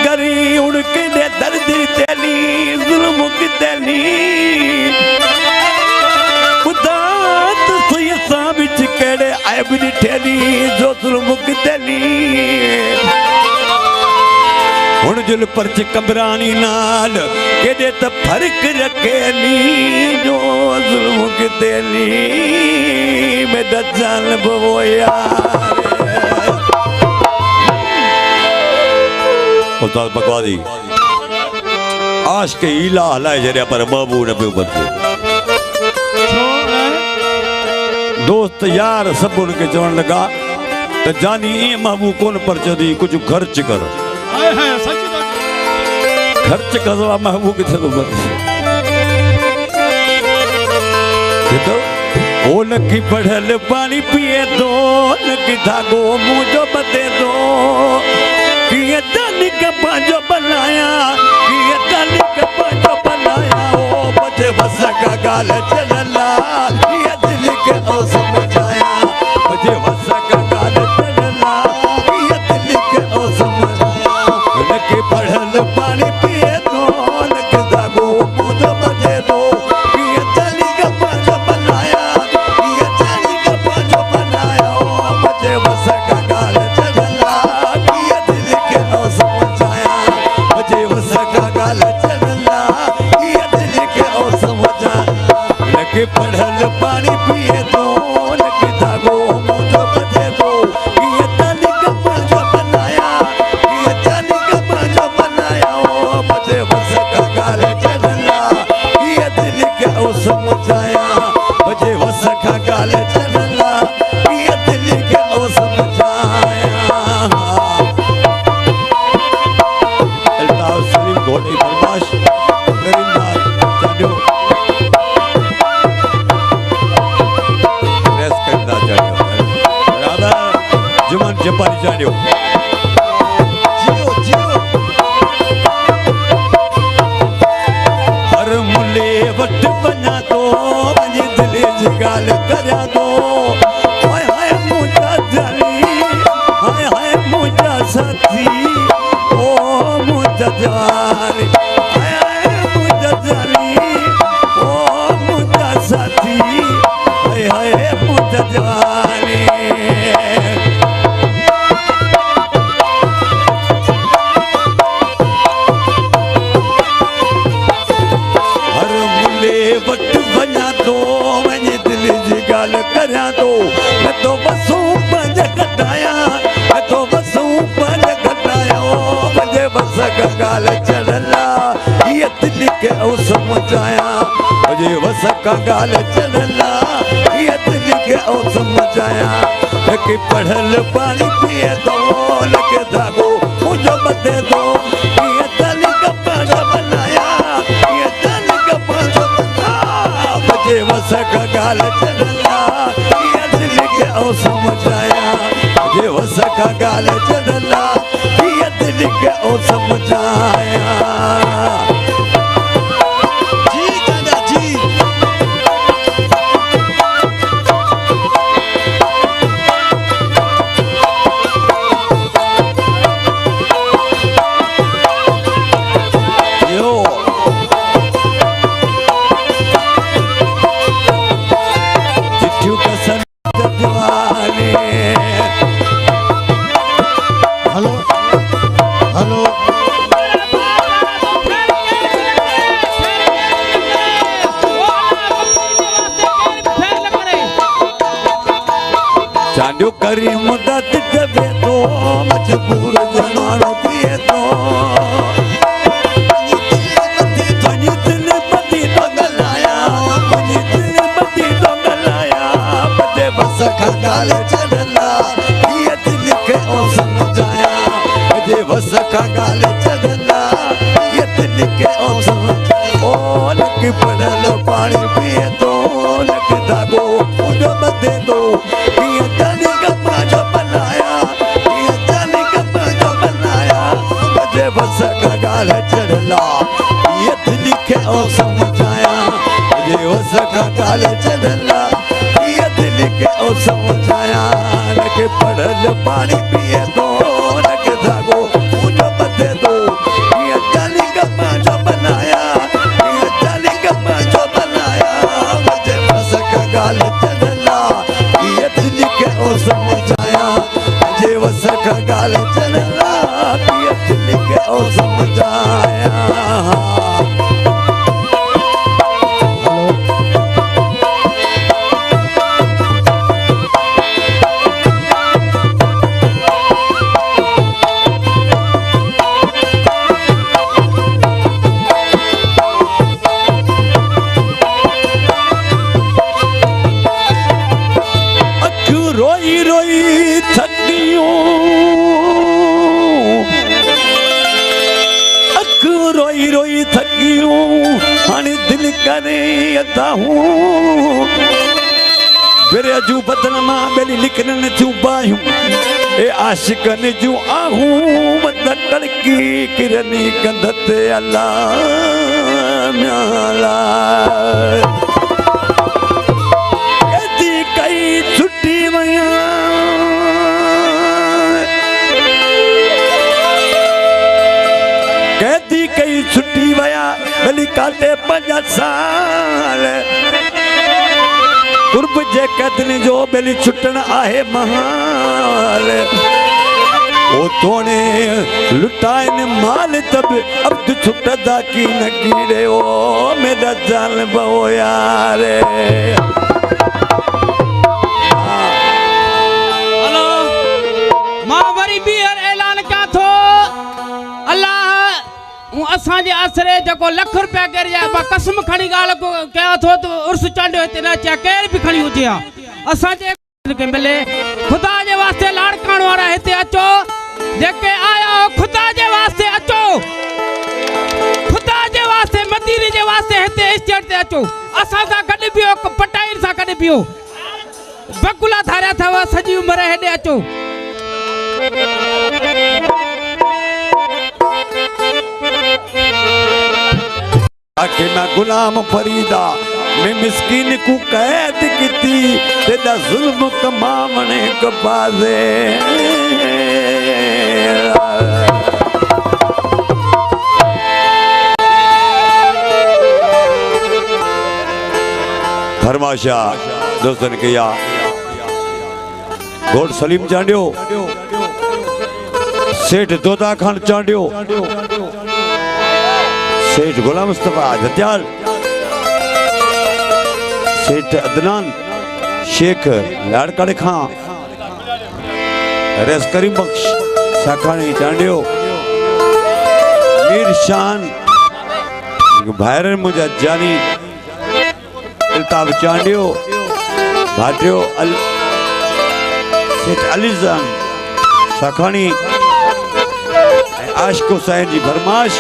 करी उड़के दे दर्द तेली जुल्म की तेली खुदा तो सही साबित केड़े ऐब दी ठेली जो जुल्म की तेली हुण जुल परच कबरानी नाल केदे त फर्क रखेली जो जुल्म की तेली में दजान बवो यार उस्ताद बकवादी आश के इला हलाए जरिया पर महबूब ने पे बदले दोस्त यार सब उनके चवण लगा तो जानी ये महबूब कौन पर चदी कुछ खर्च कर खर्च करवा महबूब किथे तो बदले तो ओ नकी पढ़ल पानी पिए दो नकी धागो मुंह जो बते दो किए दानी के पांचो बनाया किए दानी के पांचो बनाया ओ बचे बसा का गाल चलला किए दिल के ओ समझाया बचे बसा का गाल चलला किए दिल के ओ समझाया नकी पढ़ल पानी पिए दो नकी धागो मुंह जो बते दो किए दानी के पांचो बनाया किए दानी के पांचो बनाया ओ बचे बसा का गाल चलला किए दिल के ओ समझाया बचे बसा का गाल चलला किए दिल के ओ समझाया लगे पढ़ल पानी पिए दो लगे धागो मुंह जो बते दो किए दानी के पांचो बनाया किए दानी के पांचो बनाया ओ बचे बसा का गाल चलला किए दिल के ओ समझाया बचे बसा का गाल चलला किए दिल के ओ समझाया अल्ताफ सलीम घोड़ी बर्दाश करीमदार जानियो रेस करना जानियो राधा जुमन जपानी जानियो जियो जियो हर मुले वट बना तो वनी दिल जी गाल करा दो हाय हाय मुझा जानी हाय हाय मुझा साथी ओ मुझा जानी हाय हाय मुझा जानी ओ मुझा साथी हाय हाय मुझा जानी हर मुले वट बना दो वनी दिल जी गाल करा दो मैं तो बसू पंज कटाया मैं तो बसू पंज कटाया ओ मुझे बस का गाल चलला ये दिल के ओ समझाया मुझे बस का गाल चलला ये दिल के ओ समझाया कि पढ़ल पानी पिए दो लगे धागो मुझे बते दो ये दिल का पांचो बनाया ये दिल का पांचो बनाया मुझे बस का गाल चलला ये दिल के ओ समझाया मुझे बस का गाल चलला ये दिल के ओ समझाया जी दादा जी यो चिट्ठू का सन दीवाने हेलो हेलो चांडियो करी मुदत जबे तो मजबूर जनानो पिए तो फनी दिल बदी तो गलाया फनी दिल बदी तो गलाया बदे बस का गाल चलला ये दिल के ओ समझाया बदे बस का गाल चलला ये दिल के ओ समझाया ओ लग पड़ल पानी पिए तो लग धागो मुझे बदे दो ये जाने का पांचो बनाया ये जाने का पांचो बनाया बदे बस का गाल चलला ये दिल के ओ समझाया बदे बस का गाल चलला ये दिल के ओ समझाया लग पड़ल पानी पिए दो लग धागो मुझे बदे दो दिल के ओ समझाया। रोई रोई थकियो अख रोई रोई थकियो हाणे दिल करे अदा हूँ फिर अजू बदन मां बेली लिखन थियूं बायूं ए आशिकन जूं आहूं मत तड़की किरनी कंधत अल्लाह म्याला कई छुट्टी वया कहती कई छुट्टी वया भली काटे 5 साल कुर्ब जे कदन जो बेली छुटण आहे महाल ओ तोने लुटाइन माल तब अब्द छुटदा की न कीड़े ओ मेरा जान बो यार। ऐलान क्या थो अल्लाह असां जे आसरे जको लाख रुपया कर जा कसम खणी गाल को क्या थो तो उर्स चांडियो इते न चा केर भी खणी हुजे असां जे के मिले खुदा जे वास्ते लाड़काण वाला हिते अचो जेके आया हो खुदा जे वास्ते अचो खुदा जे वास्ते मदीने जे वास्ते हिते स्टेट ते अचो असां सा गड बियो पटाइन सा गड बियो बकुला धारा थव सजी उम्र हेडे अचो। आखे मैं गुलाम फरीदा मैं मिस्कीन को कैद की तेरा जुल्म कमावने को बाजे फरमाशा दोस्तन के या घोड़ सलीम चांडियो सेठ दोदा खान चांडियो सेठ गुलाम मुस्तफा जत्याल सेठ अदनान शेख लाड़काड़े खां रेस करीम बख्श साखानी चांडियो मीर शान भायर मुझा जानी इल्ताब चांडियो भाटियो सेठ अलीजान साखानी आशिक हुसैन जी भरमाश